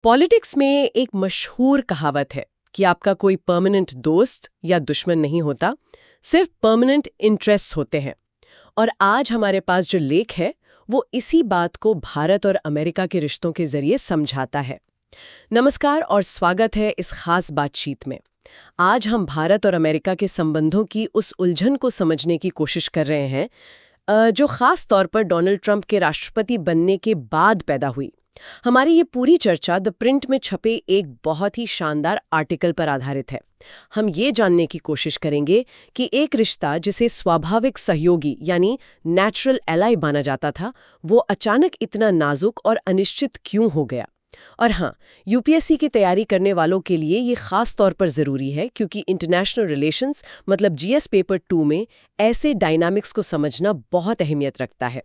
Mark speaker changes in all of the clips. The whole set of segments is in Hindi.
Speaker 1: पॉलिटिक्स में एक मशहूर कहावत है कि आपका कोई परमानेंट दोस्त या दुश्मन नहीं होता, सिर्फ परमानेंट इंटरेस्ट होते हैं। और आज हमारे पास जो लेख है वो इसी बात को भारत और अमेरिका के रिश्तों के जरिए समझाता है। नमस्कार और स्वागत है इस खास बातचीत में। आज हम भारत और अमेरिका के संबंधों की उस उलझन को समझने की कोशिश कर रहे हैं जो खास तौर पर डोनाल्ड ट्रंप के राष्ट्रपति बनने के बाद पैदा हुई। हमारी ये पूरी चर्चा द प्रिंट में छपे एक बहुत ही शानदार आर्टिकल पर आधारित है। हम ये जानने की कोशिश करेंगे कि एक रिश्ता जिसे स्वाभाविक सहयोगी यानी नेचुरल एलाई माना जाता था, वो अचानक इतना नाजुक और अनिश्चित क्यों हो गया। और हाँ, यूपीएससी की तैयारी करने वालों के लिए ये खास तौर पर ज़रूरी है क्योंकि इंटरनेशनल रिलेशंस मतलब जीएस पेपर 2 में ऐसे डायनामिक्स को समझना बहुत अहमियत रखता है।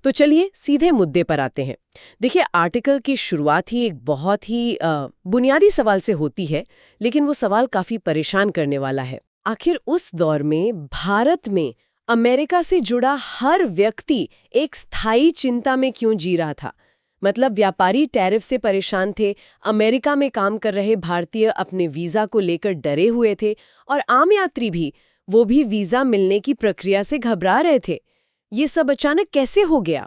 Speaker 1: तो चलिए सीधे मुद्दे पर आते हैं। देखिए, आर्टिकल की शुरुआत ही एक बहुत ही बुनियादी सवाल से होती है, लेकिन वो सवाल काफी परेशान करने वाला है। आखिर उस दौर में भारत में अमेरिका से जुड़ा हर व्यक्ति एक स्थायी चिंता में क्यों जी रहा था? मतलब व्यापारी टैरिफ से परेशान थे, अमेरिका में काम कर रहे भारतीय अपने वीजा को लेकर डरे हुए थे और आम यात्री भी, वो भी वीजा मिलने की प्रक्रिया से घबरा रहे थे। ये सब अचानक कैसे हो गया?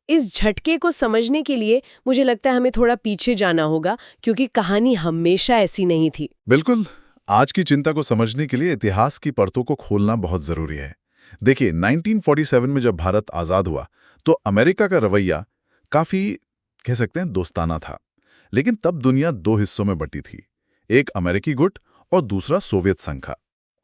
Speaker 1: इस झटके को समझने के लिए मुझे लगता है हमें थोड़ा पीछे जाना होगा, क्योंकि कहानी हमेशा ऐसी नहीं थी।
Speaker 2: बिल्कुल। आज की चिंता को समझने के लिए इतिहास की परतों को खोलना बहुत जरूरी है। देखिए, 1947 में जब भारत आजाद हुआ तो अमेरिका का रवैया काफी कह सकते हैं दोस्ताना था। लेकिन तब दुनिया दो हिस्सों में बटी थी, एक अमेरिकी गुट और दूसरा सोवियत संघ का।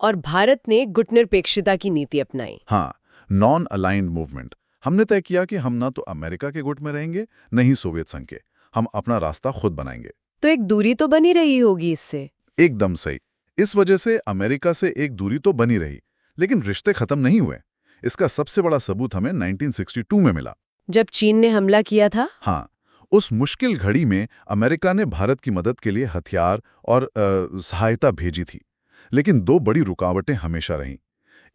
Speaker 1: और भारत ने गुटनिरपेक्षता की नीति अपनाई।
Speaker 2: हाँ, नॉन अलाइंड मूवमेंट। हमने तय किया कि हम ना तो अमेरिका के गुट में रहेंगे, न ही सोवियत संघ के। हम अपना रास्ता खुद बनाएंगे।
Speaker 1: तो एक दूरी तो बनी रही होगी इससे।
Speaker 2: एकदम सही। इस वजह से अमेरिका से एक दूरी तो बनी रही, लेकिन रिश्ते खत्म नहीं हुए। इसका सबसे बड़ा सबूत हमें 1962 में मिला,
Speaker 1: जब चीन ने हमला किया था।
Speaker 2: हाँ, उस मुश्किल घड़ी में अमेरिका ने भारत की मदद के लिए हथियार और सहायता भेजी थी। लेकिन दो बड़ी रुकावटें हमेशा रहीं।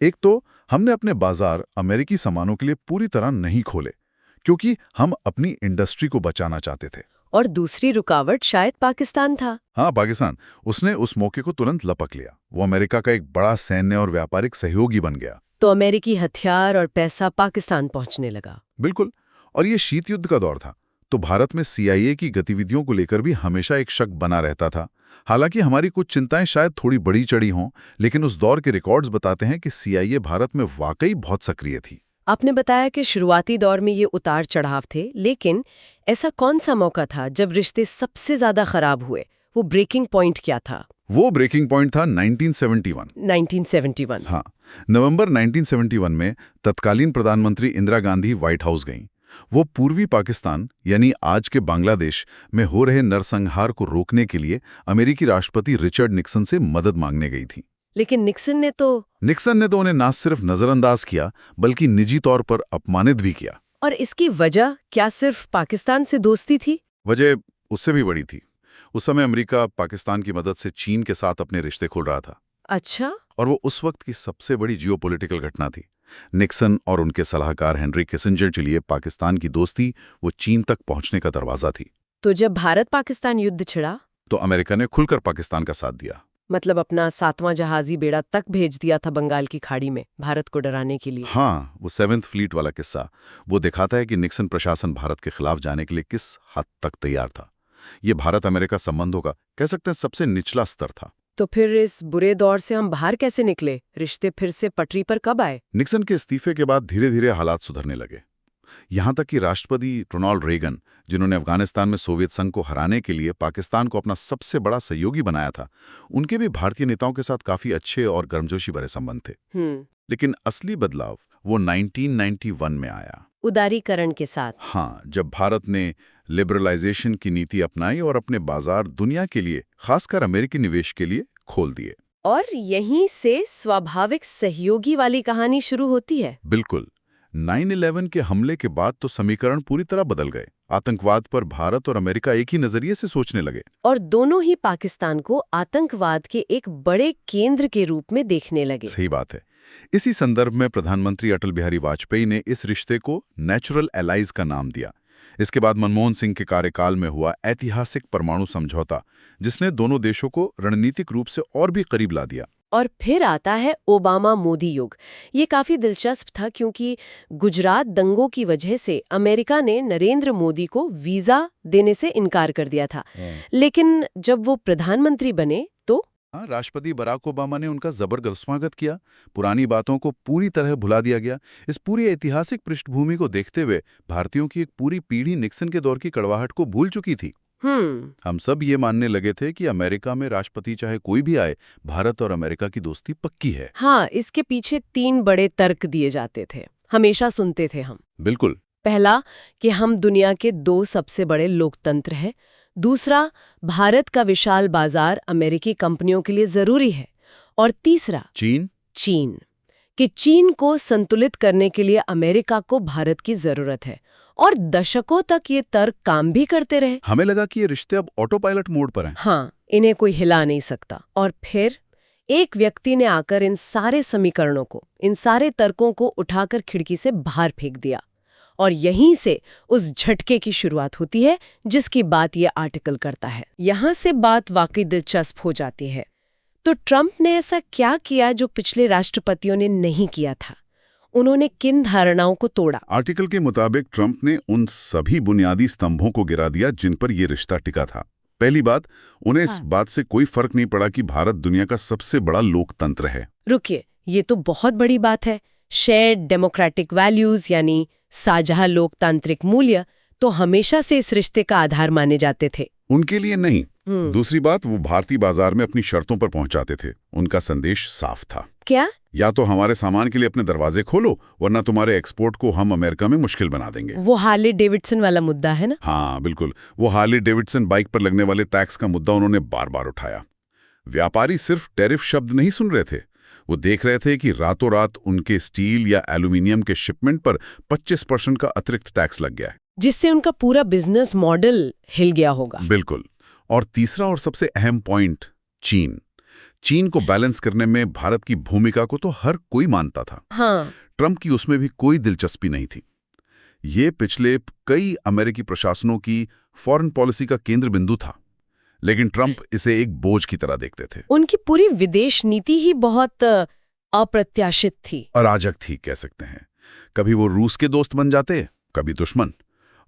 Speaker 2: एक तो हमने अपने बाजार अमेरिकी सामानों के लिए पूरी तरह नहीं खोले, क्योंकि हम अपनी इंडस्ट्री को बचाना चाहते थे।
Speaker 1: और दूसरी रुकावट शायद पाकिस्तान था।
Speaker 2: हाँ, पाकिस्तान। उसने उस मौके को तुरंत लपक लिया। वो अमेरिका का एक बड़ा सैन्य और व्यापारिक सहयोगी बन गया।
Speaker 1: तो अमेरिकी हथियार और पैसा पाकिस्तान पहुंचने लगा।
Speaker 2: बिल्कुल। और ये शीत युद्ध का दौर था, तो भारत में सीआईए की गतिविधियों को लेकर भी हमेशा एक शक बना रहता था। हालांकि हमारी कुछ चिंताएं शायद थोड़ी बड़ी चढ़ी हों, लेकिन उस दौर के रिकॉर्ड्स बताते हैं कि सीआईए भारत में वाकई बहुत सक्रिय थी।
Speaker 1: आपने बताया कि शुरुआती दौर में ये उतार चढ़ाव थे, लेकिन ऐसा कौन सा मौका था जब रिश्ते सबसे ज्यादा खराब हुए? वो ब्रेकिंग पॉइंट क्या था?
Speaker 2: वो ब्रेकिंग पॉइंट था 1971।
Speaker 1: 1971।
Speaker 2: हाँ, नवंबर 1971 में तत्कालीन प्रधानमंत्री इंदिरा गांधी व्हाइट हाउस गईं। वो पूर्वी पाकिस्तान यानी आज के बांग्लादेश में हो रहे नरसंहार को रोकने के लिए अमेरिकी राष्ट्रपति रिचर्ड निक्सन से मदद मांगने गई थी।
Speaker 1: लेकिन निक्सन ने तो
Speaker 2: उन्हें ना सिर्फ नजरअंदाज किया, बल्कि निजी तौर पर अपमानित भी किया।
Speaker 1: और इसकी वजह क्या सिर्फ पाकिस्तान से दोस्ती थी?
Speaker 2: वजह उससे भी बड़ी थी। उस समय अमेरिका पाकिस्तान की मदद से चीन के साथ अपने रिश्ते खोल रहा था।
Speaker 1: अच्छा।
Speaker 2: और वो उस वक्त की सबसे बड़ी जियोपॉलिटिकल घटना थी। निक्सन और उनके सलाहकार हेनरी किसिंजर के लिए पाकिस्तान की दोस्ती वो चीन तक पहुंचने का दरवाजा थी।
Speaker 1: तो जब भारत पाकिस्तान युद्ध छिड़ा
Speaker 2: तो अमेरिका ने खुलकर पाकिस्तान का साथ दिया।
Speaker 1: मतलब अपना 7वां जहाजी बेड़ा तक भेज दिया था बंगाल की खाड़ी में, भारत को डराने के लिए।
Speaker 2: हाँ, वो 7th फ्लीट वाला किस्सा वो दिखाता है कि निक्सन प्रशासन भारत के खिलाफ जाने के लिए किस हद तक तैयार था। ये भारत अमेरिका संबंधों का कह सकते हैं सबसे निचला स्तर था।
Speaker 1: तो फिर इस बुरे दौर से हम बाहर कैसे निकले? रिश्ते फिर से पटरी पर कब आए?
Speaker 2: निक्सन के इस्तीफे के बाद धीरे धीरे हालात सुधरने लगे। यहां तक कि राष्ट्रपति रोनाल्ड रेगन, जिन्होंने अफगानिस्तान में सोवियत संघ को हराने के लिए पाकिस्तान को अपना सबसे बड़ा सहयोगी बनाया था, उनके भी भारतीय नेताओं के साथ काफी अच्छे और गर्मजोशी भरे संबंध थे। लेकिन असली बदलाव वो 1991 में आया,
Speaker 1: उदारीकरण के साथ।
Speaker 2: हाँ, जब भारत ने लिबरलाइजेशन की नीति अपनाई और अपने बाजार दुनिया के लिए, खासकर अमेरिकी निवेश के लिए खोल दिए।
Speaker 1: और यहीं से स्वाभाविक सहयोगी वाली कहानी शुरू होती है।
Speaker 2: बिल्कुल। 9/11 के हमले के बाद तो समीकरण पूरी तरह बदल गए। आतंकवाद पर भारत और अमेरिका एक ही नजरिए से सोचने लगे।
Speaker 1: और दोनों ही पाकिस्तान को आतंकवाद के एक बड़े केंद्र के रूप में देखने लगे।
Speaker 2: सही बात है। इसी संदर्भ में प्रधानमंत्री अटल बिहारी वाजपेयी ने इस रिश्ते को नेचुरल एलाइज का नाम दिया, इसके बाद मनमोहन सिंह के कार्यकाल में हुआ ऐतिहासिक परमाणु समझौता, जिसने दोनों देशों को रणनीतिक रूप से और भी करीब ला दिया।
Speaker 1: और फिर आता है ओबामा मोदी युग। ये काफी दिलचस्प था क्योंकि गुजरात दंगों की वजह से अमेरिका ने नरेंद्र मोदी को वीजा देने से इनकार कर दिया था। लेकिन जब वो प्रधानमंत्री बने तो
Speaker 2: राष्ट्रपति बराक ओबामा ने उनका जबरदस्त स्वागत किया। पुरानी बातों को पूरी तरह भुला दिया गया। इस पूरी ऐतिहासिक पृष्ठभूमि को देखते हुए भारतीयों की एक पूरी पीढ़ी निक्सन के दौर की कड़वाहट को भूल चुकी थी। हम सब ये मानने लगे थे कि अमेरिका में राष्ट्रपति चाहे कोई भी आए, भारत और अमेरिका की दोस्ती पक्की है।
Speaker 1: हाँ, इसके पीछे 3 बड़े तर्क दिए जाते थे, हमेशा सुनते थे हम।
Speaker 2: बिल्कुल।
Speaker 1: पहला कि हम दुनिया के 2 सबसे बड़े लोकतंत्र हैं। दूसरा, भारत का विशाल बाजार अमेरिकी कंपनियों के लिए जरूरी है। और तीसरा, चीन कि चीन को संतुलित करने के लिए अमेरिका को भारत की जरूरत है। और दशकों तक ये तर्क काम भी करते रहे।
Speaker 2: हमें लगा कि ये रिश्ते अब ऑटो पायलट मोड पर हैं।
Speaker 1: हाँ, इन्हें कोई हिला नहीं सकता। और फिर एक व्यक्ति ने आकर इन सारे समीकरणों को, इन सारे तर्कों को उठाकर खिड़की से बाहर फेंक दिया। और यहीं से उस झटके की शुरुआत होती है जिसकी बात ये आर्टिकल करता है। यहाँ से बात वाकई दिलचस्प हो जाती है। तो ट्रंप ने ऐसा क्या किया जो पिछले राष्ट्रपतियों ने नहीं किया था? उन्होंने किन धारणाओं को तोड़ा?
Speaker 2: आर्टिकल के मुताबिक ट्रंप ने उन सभी बुनियादी स्तंभों को गिरा दिया जिन पर यह रिश्ता टिका था। पहली बात, उन्हें इस बात से कोई फर्क नहीं पड़ा कि भारत दुनिया का सबसे बड़ा लोकतंत्र है।
Speaker 1: रुकिए, ये तो बहुत बड़ी बात है। शेयर्ड डेमोक्रेटिक वैल्यूज यानी साझा लोकतांत्रिक मूल्य तो हमेशा से इस रिश्ते का आधार माने जाते थे।
Speaker 2: उनके लिए नहीं। दूसरी बात, वो भारतीय बाजार में अपनी शर्तों पर पहुंचाते थे। उनका संदेश साफ था।
Speaker 1: क्या?
Speaker 2: या तो हमारे सामान के लिए अपने दरवाजे खोलो, वरना तुम्हारे एक्सपोर्ट को हम अमेरिका में मुश्किल बना देंगे।
Speaker 1: वो हार्ले डेविडसन वाला मुद्दा है ना?
Speaker 2: हाँ बिल्कुल। वो हार्ले डेविडसन बाइक पर लगने वाले टैक्स का मुद्दा उन्होंने बार बार उठाया। व्यापारी सिर्फ टैरिफ शब्द नहीं सुन रहे थे, वो देख रहे थे कि रातों रात उनके स्टील या एल्यूमिनियम के शिपमेंट पर 25% का अतिरिक्त टैक्स लग गया है,
Speaker 1: जिससे उनका पूरा बिजनेस मॉडल हिल गया होगा।
Speaker 2: बिल्कुल। और तीसरा और सबसे अहम पॉइंट, चीन को बैलेंस करने में भारत की भूमिका को तो हर कोई मानता था।
Speaker 1: हाँ।
Speaker 2: ट्रंप की उसमें भी कोई दिलचस्पी नहीं थी। ये पिछले कई अमेरिकी प्रशासनों की फॉरेन पॉलिसी का केंद्र बिंदु था, लेकिन ट्रंप इसे एक बोझ की तरह देखते थे।
Speaker 1: उनकी पूरी विदेश नीति ही बहुत अप्रत्याशित थी,
Speaker 2: अराजक थी कह सकते हैं। कभी वो रूस के दोस्त बन जाते, कभी दुश्मन।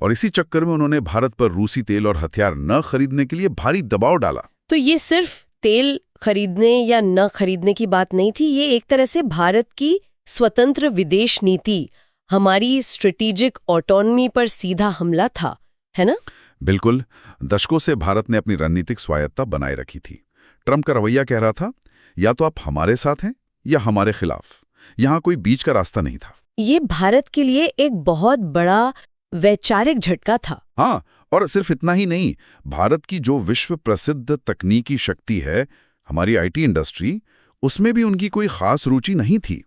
Speaker 2: और इसी चक्कर में उन्होंने भारत पर रूसी तेल और हथियार न खरीदने के लिए भारी दबाव डाला।
Speaker 1: तो ये सिर्फ तेल खरीदने या न खरीदने की बात नहीं थी, ये एक तरह से भारत की स्वतंत्र विदेश नीति, हमारी स्ट्रेटेजिक ऑटोनॉमी पर सीधा हमला था, है ना?
Speaker 2: बिल्कुल। दशकों से भारत ने अपनी रणनीतिक स्वायत्तता बनाए रखी थी। ट्रंप का रवैया कह रहा था, या तो आप हमारे साथ हैं या हमारे खिलाफ, यहां कोई बीच का रास्ता नहीं था।
Speaker 1: ये भारत के लिए एक बहुत बड़ा वैचारिक झटका था।
Speaker 2: हाँ, और सिर्फ इतना ही नहीं, भारत की जो विश्व प्रसिद्ध तकनीकी शक्ति है, हमारी आईटी इंडस्ट्री, उसमें भी उनकी कोई खास रुचि नहीं थी।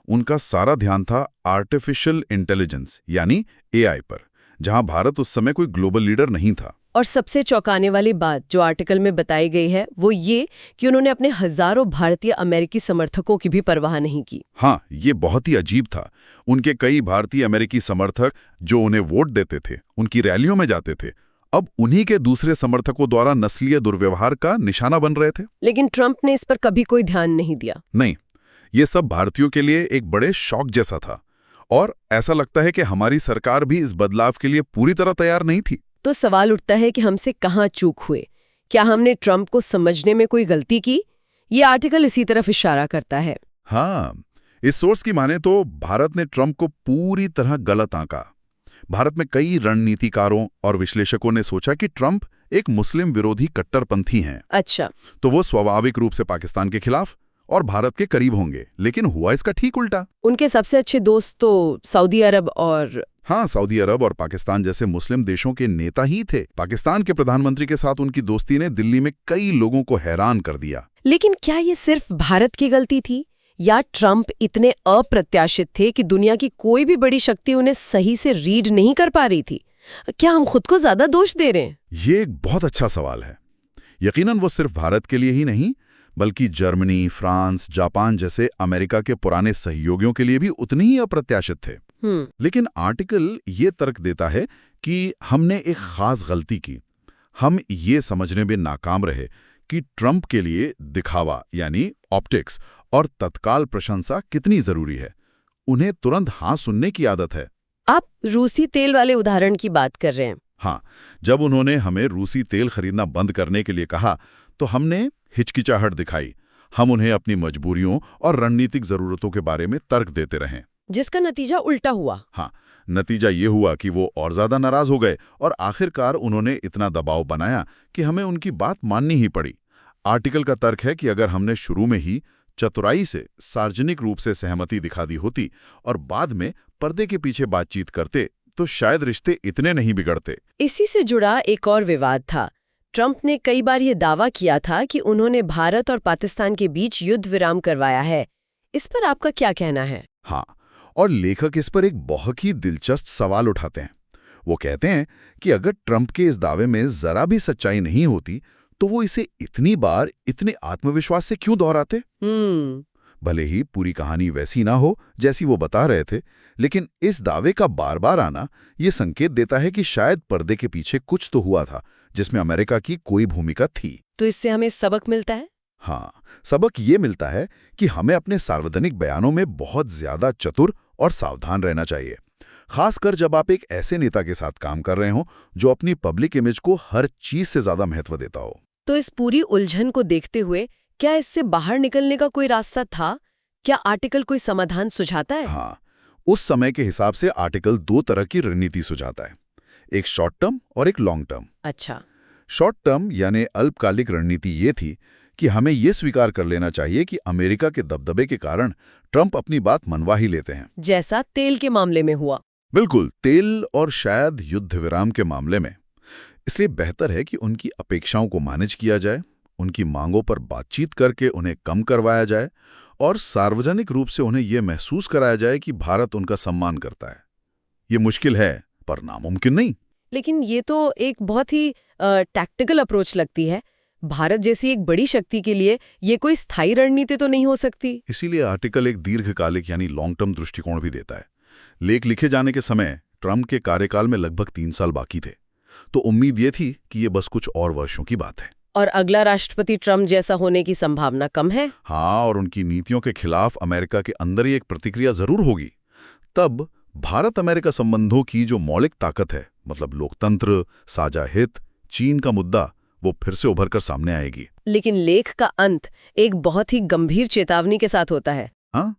Speaker 2: उनका सारा ध्यान था आर्टिफिशियल इंटेलिजेंस यानी एआई पर, जहां भारत उस समय कोई ग्लोबल लीडर नहीं था।
Speaker 1: और सबसे चौंकाने वाली बात जो आर्टिकल में बताई गई है वो ये कि उन्होंने अपने हजारों भारतीय अमेरिकी समर्थकों की भी परवाह नहीं की।
Speaker 2: हाँ, ये बहुत ही अजीब था। उनके कई भारतीय अमेरिकी समर्थक जो उन्हें वोट देते थे, उनकी रैलियों में जाते थे, अब उन्हीं के दूसरे समर्थकों द्वारा नस्लीय दुर्व्यवहार का निशाना बन रहे थे।
Speaker 1: लेकिन ट्रंप ने इस पर कभी कोई ध्यान नहीं दिया।
Speaker 2: नहीं, ये सब भारतीयों के लिए एक बड़े शॉक जैसा था। और ऐसा लगता है कि हमारी सरकार भी इस बदलाव के लिए पूरी तरह तैयार नहीं थी।
Speaker 1: तो सवाल उठता है कि हमसे कहाँ चूक हुए? क्या हमने ट्रंप को समझने में कोई गलती की? ये आर्टिकल इसी तरफ इशारा करता है।
Speaker 2: हाँ, इस सोर्स की माने तो भारत ने ट्रंप को पूरी तरह गलत आंका। भारत में कई रणनीतिकारों और विश्लेषकों ने सोचा कि ट्रंप एक मुस्लिम विरोधी कट्टरपंथी हैं।
Speaker 1: अच्छा।
Speaker 2: तो वो स्वाभाविक रूप से पाकिस्तान के खिलाफ और भारत के करीब होंगे, लेकिन हुआ इसका ठीक उल्टा।
Speaker 1: उनके सबसे अच्छे दोस्त तो सऊदी अरब और
Speaker 2: सऊदी अरब और पाकिस्तान जैसे मुस्लिम देशों के नेता ही थे। पाकिस्तान के प्रधानमंत्री के साथ उनकी दोस्ती ने दिल्ली में कई लोगों को हैरान कर दिया।
Speaker 1: लेकिन क्या ये सिर्फ भारत की गलती थी, या ट्रंप इतने अप्रत्याशित थे कि दुनिया की कोई भी बड़ी शक्ति उन्हें सही से रीड नहीं कर पा रही थी? क्या हम खुद को ज्यादा दोष दे रहे हैं?
Speaker 2: ये एक बहुत अच्छा सवाल है। यकीनन वो सिर्फ भारत के लिए ही नहीं, बल्कि जर्मनी, फ्रांस, जापान जैसे अमेरिका के पुराने सहयोगियों के लिए भी उतने ही अप्रत्याशित थे। लेकिन आर्टिकल ये तर्क देता है कि हमने एक खास गलती की। हम ये समझने में नाकाम रहे कि ट्रंप के लिए दिखावा यानी ऑप्टिक्स और तत्काल प्रशंसा कितनी जरूरी है। उन्हें तुरंत हाँ सुनने की आदत है।
Speaker 1: आप रूसी तेल वाले उदाहरण की बात कर रहे हैं।
Speaker 2: हाँ, जब उन्होंने हमें रूसी तेल खरीदना बंद करने के लिए कहा तो हमने हिचकिचाहट दिखाई। हम उन्हें अपनी मजबूरियों और रणनीतिक जरूरतों के बारे में तर्क देते रहे,
Speaker 1: जिसका नतीजा उल्टा हुआ।
Speaker 2: हाँ, नतीजा ये हुआ कि वो और ज्यादा नाराज हो गए और आखिरकार उन्होंने इतना दबाव बनाया कि हमें उनकी बात माननी ही पड़ी। आर्टिकल का तर्क है कि अगर हमने शुरू में ही चतुराई से सार्वजनिक रूप से सहमति दिखा दी होती और बाद में पर्दे के पीछे बातचीत करते तो शायद रिश्ते इतने नहीं बिगड़ते।
Speaker 1: इसी से जुड़ा एक और विवाद था। ट्रंप ने कई बार ये दावा किया था कि उन्होंने भारत और पाकिस्तान के बीच युद्ध विराम करवाया है। इस पर आपका क्या कहना है?
Speaker 2: हाँ, और लेखक इस पर एक बहुत ही दिलचस्प सवाल उठाते हैं। वो कहते हैं कि अगर ट्रंप के इस दावे में जरा भी सच्चाई नहीं होती तो वो इसे इतनी बार इतने आत्मविश्वास से क्यों दोहराते? भले ही पूरी कहानी वैसी ना हो जैसी वो बता रहे थे, लेकिन इस दावे का बार बार आना ये संकेत देता है कि शायद पर्दे के पीछे कुछ तो हुआ था जिसमें अमेरिका की कोई भूमिका थी।
Speaker 1: तो इससे हमें सबक मिलता है?
Speaker 2: हाँ, सबक ये मिलता है कि हमें अपने सार्वजनिक बयानों में बहुत ज्यादा चतुर और सावधान रहना चाहिए, खासकर जब आप एक ऐसे नेता के साथ काम कर रहे हो जो अपनी पब्लिक इमेज को हर चीज से ज्यादा महत्व देता हो।
Speaker 1: तो इस पूरी उलझन को देखते हुए क्या इससे बाहर निकलने का कोई रास्ता था? क्या आर्टिकल कोई समाधान सुझाता है?
Speaker 2: हाँ, उस समय के हिसाब से आर्टिकल दो तरह की रणनीति सुझाता है, एक शॉर्ट टर्म और एक लॉन्ग टर्म।
Speaker 1: अच्छा।
Speaker 2: शॉर्ट टर्म यानी अल्पकालिक रणनीति ये थी कि हमें ये स्वीकार कर लेना चाहिए कि अमेरिका के दबदबे के कारण ट्रंप अपनी बात मनवा ही लेते हैं,
Speaker 1: जैसा तेल के मामले में हुआ।
Speaker 2: बिल्कुल, तेल और शायद युद्ध विराम के मामले में। इसलिए बेहतर है कि उनकी अपेक्षाओं को मैनेज किया जाए, उनकी मांगों पर बातचीत करके उन्हें कम करवाया जाए और सार्वजनिक रूप से उन्हें यह महसूस कराया जाए कि भारत उनका सम्मान करता है। ये मुश्किल है पर नामुमकिन नहीं।
Speaker 1: लेकिन ये तो एक बहुत ही टैक्टिकल अप्रोच लगती है। भारत जैसी एक बड़ी शक्ति के लिए ये कोई स्थायी रणनीति तो नहीं हो सकती।
Speaker 2: इसीलिए आर्टिकल एक दीर्घकालिक यानी लॉन्ग टर्म दृष्टिकोण भी देता है। लेख लिखे जाने के समय ट्रंप के कार्यकाल में लगभग 3 साल बाकी थे, तो उम्मीद ये थी कि ये बस कुछ और वर्षों की बात है
Speaker 1: और अगला राष्ट्रपति ट्रंप जैसा होने की संभावना कम है।
Speaker 2: हाँ, और उनकी नीतियों के खिलाफ अमेरिका के अंदर ही एक प्रतिक्रिया जरूर होगी। तब भारत अमेरिका संबंधों की जो मौलिक ताकत है, मतलब लोकतंत्र, साझा हित, चीन का मुद्दा, वो फिर से उभर कर सामने आएगी।
Speaker 1: लेकिन लेख का अंत एक बहुत ही गंभीर चेतावनी के साथ होता है।
Speaker 2: हाँ,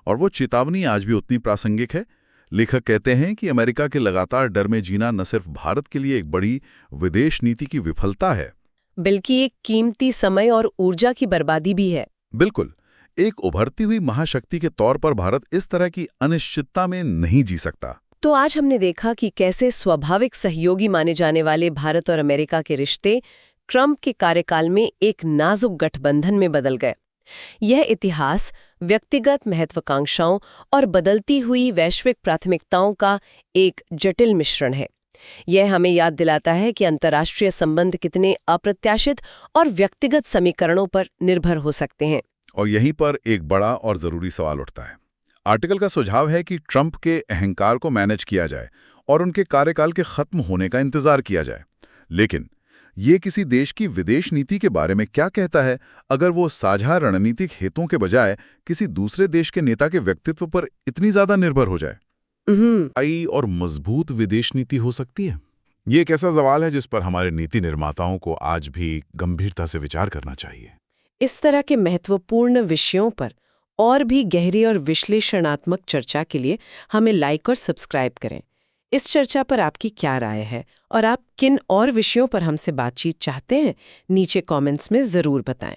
Speaker 2: और वो चेतावनी आज भी उतनी प्रासंगिक है। लेखक कहते हैं कि अमेरिका के लगातार डर में जीना न सिर्फ भारत के लिए एक बड़ी विदेश नीति की विफलता है,
Speaker 1: बल्कि एक कीमती समय और ऊर्जा की बर्बादी भी है।
Speaker 2: बिल्कुल, एक उभरती हुई महाशक्ति के तौर पर भारत इस तरह की अनिश्चितता में नहीं जी सकता।
Speaker 1: तो आज हमने देखा कि कैसे स्वाभाविक सहयोगी माने जाने वाले भारत और अमेरिका के रिश्ते ट्रंप के कार्यकाल में एक नाजुक गठबंधन में बदल गए। यह इतिहास व्यक्तिगत महत्वाकांक्षाओं और बदलती हुई वैश्विक प्राथमिकताओं का एक जटिल मिश्रण है। यह हमें याद दिलाता है कि अंतर्राष्ट्रीय संबंध कितने अप्रत्याशित और व्यक्तिगत समीकरणों पर निर्भर हो सकते हैं।
Speaker 2: और यहीं पर एक बड़ा और जरूरी सवाल उठता है। आर्टिकल का सुझाव है कि ट्रंप के अहंकार को मैनेज किया जाए और उनके कार्यकाल के खत्म होने का इंतजार किया जाए। लेकिन ये किसी देश की विदेश नीति के बारे में क्या कहता है अगर वो साझा रणनीतिक हितों के बजाय किसी दूसरे देश के नेता के व्यक्तित्व पर इतनी ज्यादा निर्भर हो जाए? आई और मजबूत विदेश नीति हो सकती है? ये एक ऐसा सवाल है जिस पर हमारे नीति निर्माताओं को आज भी गंभीरता से विचार करना चाहिए।
Speaker 1: इस तरह के महत्वपूर्ण विषयों पर और भी गहरी और विश्लेषणात्मक चर्चा के लिए हमें लाइक और सब्सक्राइब करें। इस चर्चा पर आपकी क्या राय है और आप किन और विषयों पर हमसे बातचीत चाहते हैं, नीचे कमेंट्स में जरूर बताएं।